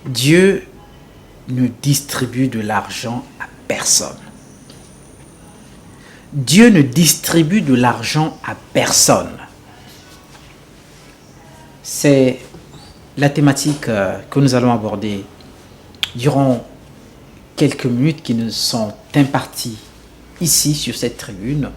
Dieu ne distribue de l'argent à personne. Dieu ne distribue de l'argent à personne. C'est la thématique que nous allons aborder durant quelques minutes qui nous sont imparties ici sur cette tribune.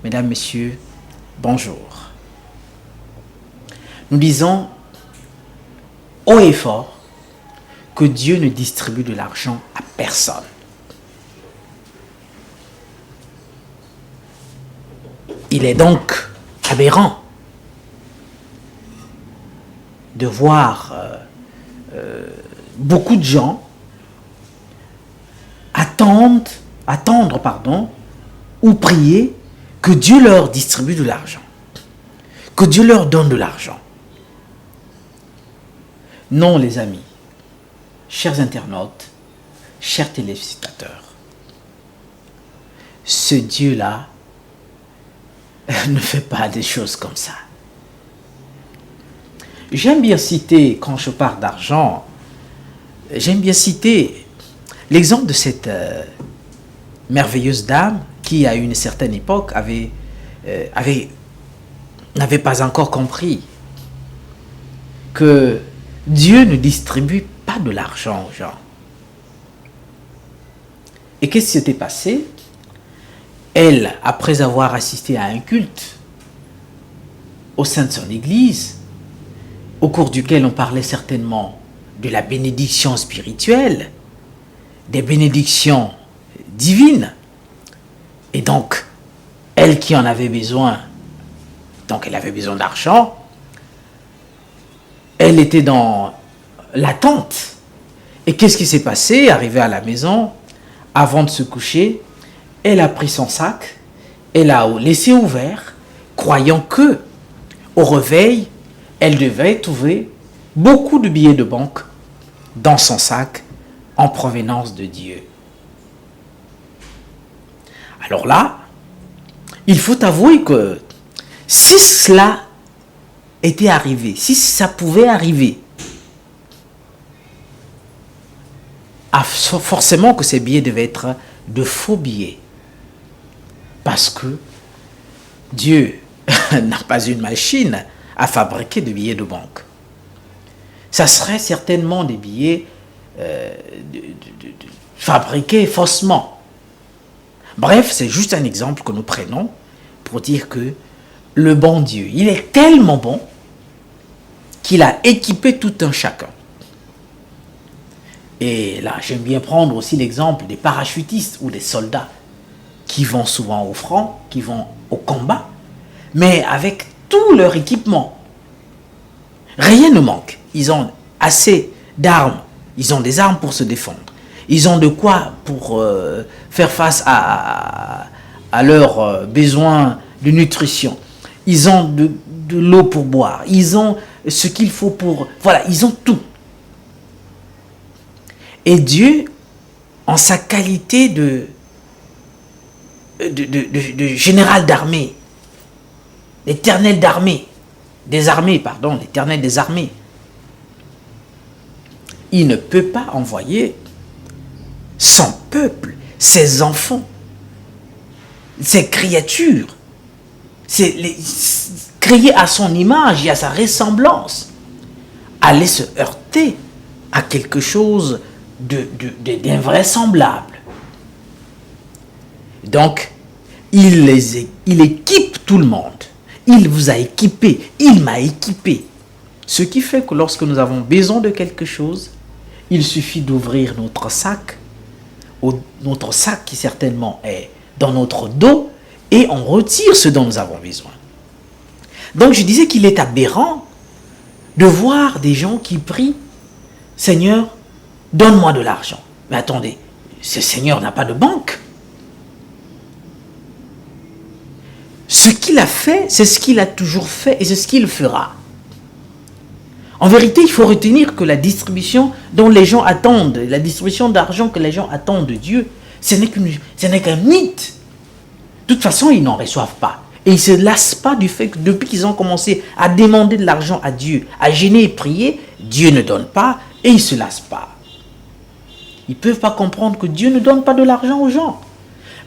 Mesdames, Messieurs, bonjour. Nous disons haut et fort que Dieu ne distribue de l'argent à personne. Il est donc aberrant de voir beaucoup de gens attendre ou prier que Dieu leur distribue de l'argent, que Dieu leur donne de l'argent. Non, les amis, chers internautes, chers téléspectateurs, ce Dieu-là ne fait pas des choses comme ça. J'aime bien citer, quand je parle d'argent, j'aime bien citer l'exemple de cette merveilleuse dame qui, à une certaine époque, n'avait pas encore compris que Dieu ne distribue pas de l'argent aux gens. Et qu'est-ce qui s'était passé? Elle, après avoir assisté à un culte au sein de son église, au cours duquel on parlait certainement de la bénédiction spirituelle, des bénédictions divines, et donc, elle qui en avait besoin, donc elle avait besoin d'argent, elle était dans l'attente. Et qu'est-ce qui s'est passé? Arrivée à la maison, avant de se coucher, elle a pris son sac, elle l'a laissé ouvert, croyant que, au réveil, elle devait trouver beaucoup de billets de banque dans son sac en provenance de Dieu. Alors là, il faut avouer que si cela était arrivé, si ça pouvait arriver, forcément que ces billets devaient être de faux billets. Parce que Dieu n'a pas une machine à fabriquer de billets de banque. Ça serait certainement des billets fabriqués faussement. Bref, c'est juste un exemple que nous prenons pour dire que le bon Dieu, il est tellement bon qu'il a équipé tout un chacun. Et là, j'aime bien prendre aussi l'exemple des parachutistes ou des soldats qui vont souvent au front, qui vont au combat, mais avec tout leur équipement. Rien ne manque. Ils ont assez d'armes. Ils ont des armes pour se défendre. Ils ont de quoi pour faire face à leurs besoins de nutrition. Ils ont de l'eau pour boire. Ils ont ce qu'il faut pour... Voilà, ils ont tout. Et Dieu, en sa qualité de général d'armée, l'éternel des armées, l'éternel des armées, il ne peut pas envoyer son peuple, ses enfants, ses créatures, créés à son image et à sa ressemblance, aller se heurter à quelque chose d'invraisemblable. Donc, il équipe tout le monde. Il vous a équipé, il m'a équipé. Ce qui fait que lorsque nous avons besoin de quelque chose, il suffit d'ouvrir notre sac qui certainement est dans notre dos et on retire ce dont nous avons besoin. Donc je disais qu'il est aberrant de voir des gens qui prient « Seigneur, donne-moi de l'argent ». Mais attendez, ce Seigneur n'a pas de banque. Ce qu'il a fait, c'est ce qu'il a toujours fait et c'est ce qu'il fera. En vérité, il faut retenir que la distribution dont les gens attendent, la distribution d'argent que les gens attendent de Dieu, ce n'est qu'un mythe. De toute façon, ils n'en reçoivent pas. Et ils ne se lassent pas du fait que depuis qu'ils ont commencé à demander de l'argent à Dieu, à gêner et prier, Dieu ne donne pas et ils ne se lassent pas. Ils ne peuvent pas comprendre que Dieu ne donne pas de l'argent aux gens.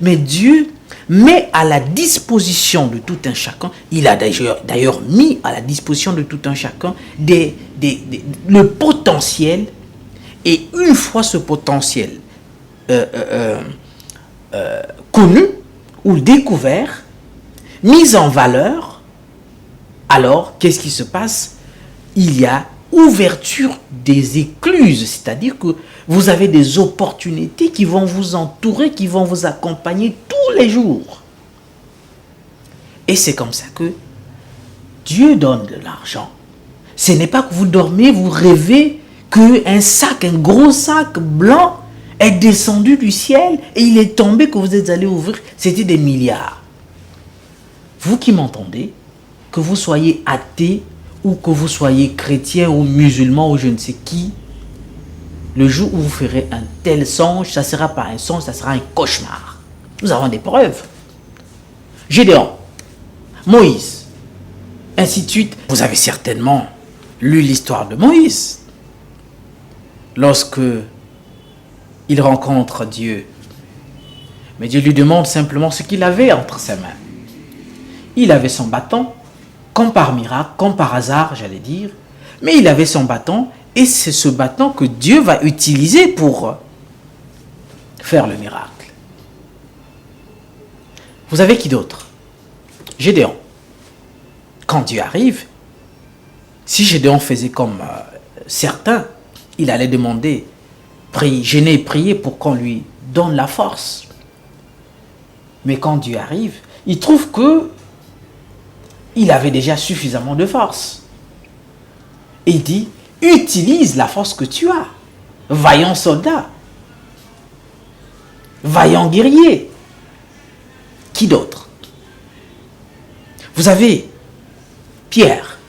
Mais Dieu met à la disposition de tout un chacun, il a d'ailleurs mis à la disposition de tout un chacun le potentiel, et une fois ce potentiel connu ou découvert, mis en valeur, alors qu'est-ce qui se passe? Il y a ouverture des écluses, c'est-à-dire que vous avez des opportunités qui vont vous entourer, qui vont vous accompagner tous les jours. Et c'est comme ça que Dieu donne de l'argent. Ce n'est pas que vous dormez, vous rêvez qu'un sac, un gros sac blanc est descendu du ciel et il est tombé, que vous êtes allé ouvrir, c'était des milliards. Vous qui m'entendez, que vous soyez athée ou que vous soyez chrétien ou musulman ou je ne sais qui, le jour où vous ferez un tel songe, ça ne sera pas un songe, ça sera un cauchemar. Nous avons des preuves. Gédéon, Moïse, ainsi de suite. Vous avez certainement lu l'histoire de Moïse. Lorsque il rencontre Dieu, mais Dieu lui demande simplement ce qu'il avait entre ses mains. Il avait son bâton, comme par miracle, comme par hasard, j'allais dire, mais il avait son bâton et c'est ce bâton que Dieu va utiliser pour faire le miracle. Vous avez qui d'autre? Gédéon. Quand Dieu arrive, si Gédéon faisait comme certains, il allait demander, gêner et prier pour qu'on lui donne la force. Mais quand Dieu arrive, il trouve que il avait déjà suffisamment de force. Et il dit, utilise la force que tu as. Vaillant soldat. Vaillant guerrier. Qui d'autre? Vous avez Pierre.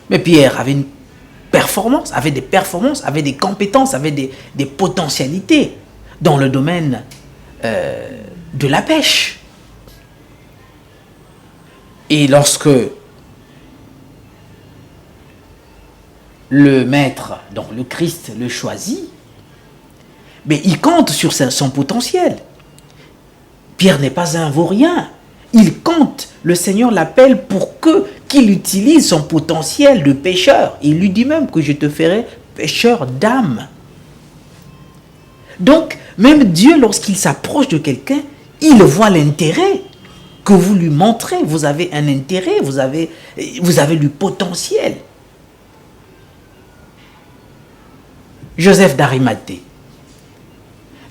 Mais Pierre avait une performance, avait des compétences, avait des potentialités dans le domaine de la pêche. Et lorsque le maître, donc le Christ, le choisit, mais il compte sur son potentiel. Pierre n'est pas un vaurien. Il compte. Le Seigneur l'appelle pour qu'il utilise son potentiel de pêcheur. Il lui dit même que je te ferai pêcheur d'âmes. Donc, même Dieu, lorsqu'il s'approche de quelqu'un, il voit l'intérêt que vous lui montrez. Vous avez un intérêt, vous avez du potentiel. Joseph d'Arimathée.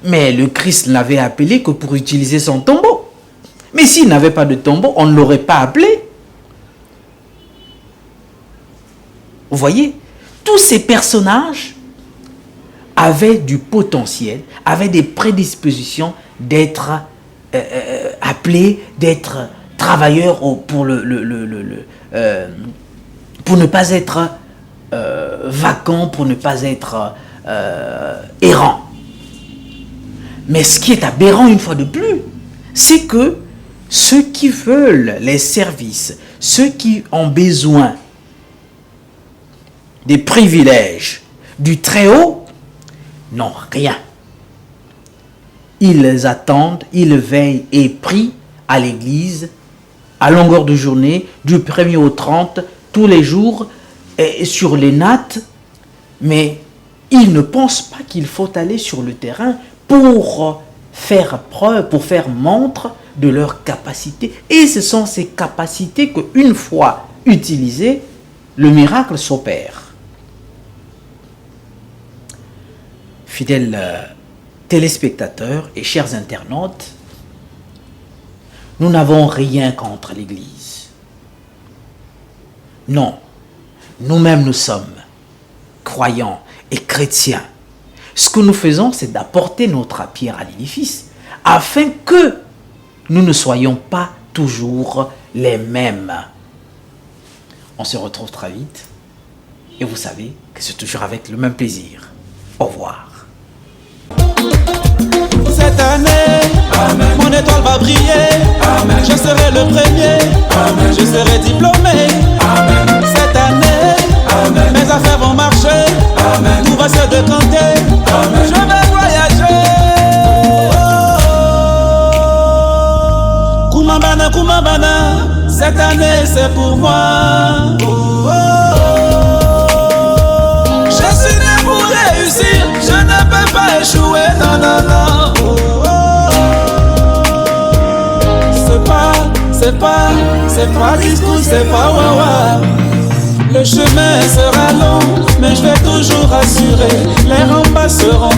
Mais le Christ l'avait appelé que pour utiliser son tombeau. Mais s'il n'avait pas de tombeau, on ne l'aurait pas appelé. Vous voyez, tous ces personnages avaient du potentiel, avaient des prédispositions d'être appelés, d'être travailleurs pour ne pas être vacants, pour ne pas être errants. Mais ce qui est aberrant une fois de plus, c'est que ceux qui veulent les services, ceux qui ont besoin des privilèges du Très-Haut, n'ont rien. Ils attendent, ils veillent et prient à l'église, à longueur de journée, du 1er au 30, tous les jours, et sur les nattes, mais ils ne pensent pas qu'il faut aller sur le terrain pour faire preuve, pour faire montre de leurs capacités. Et ce sont ces capacités qu'une fois utilisées, le miracle s'opère. Fidèles téléspectateurs et chers internautes, Nous n'avons rien contre l'Église. Non, nous-mêmes nous sommes croyants et chrétiens. Ce que nous faisons, c'est d'apporter notre pierre à l'édifice afin que nous ne soyons pas toujours les mêmes. On se retrouve très vite et vous savez que c'est toujours avec le même plaisir. Au revoir. Cette année, amen, mon étoile va briller. Amen, je serai le premier. Amen, je serai diplômé. Amen, cette année, amen, mes affaires vont marcher. Amen, tout va se décanter. Amen, je vais voyager. Kumambana, Kumambana, cette année c'est pour moi. Je suis né pour réussir, je ne peux pas échouer, non, non, non. C'est pas discours, c'est pas wawa. Le chemin sera long, mais je vais toujours assurer. Les remparts seront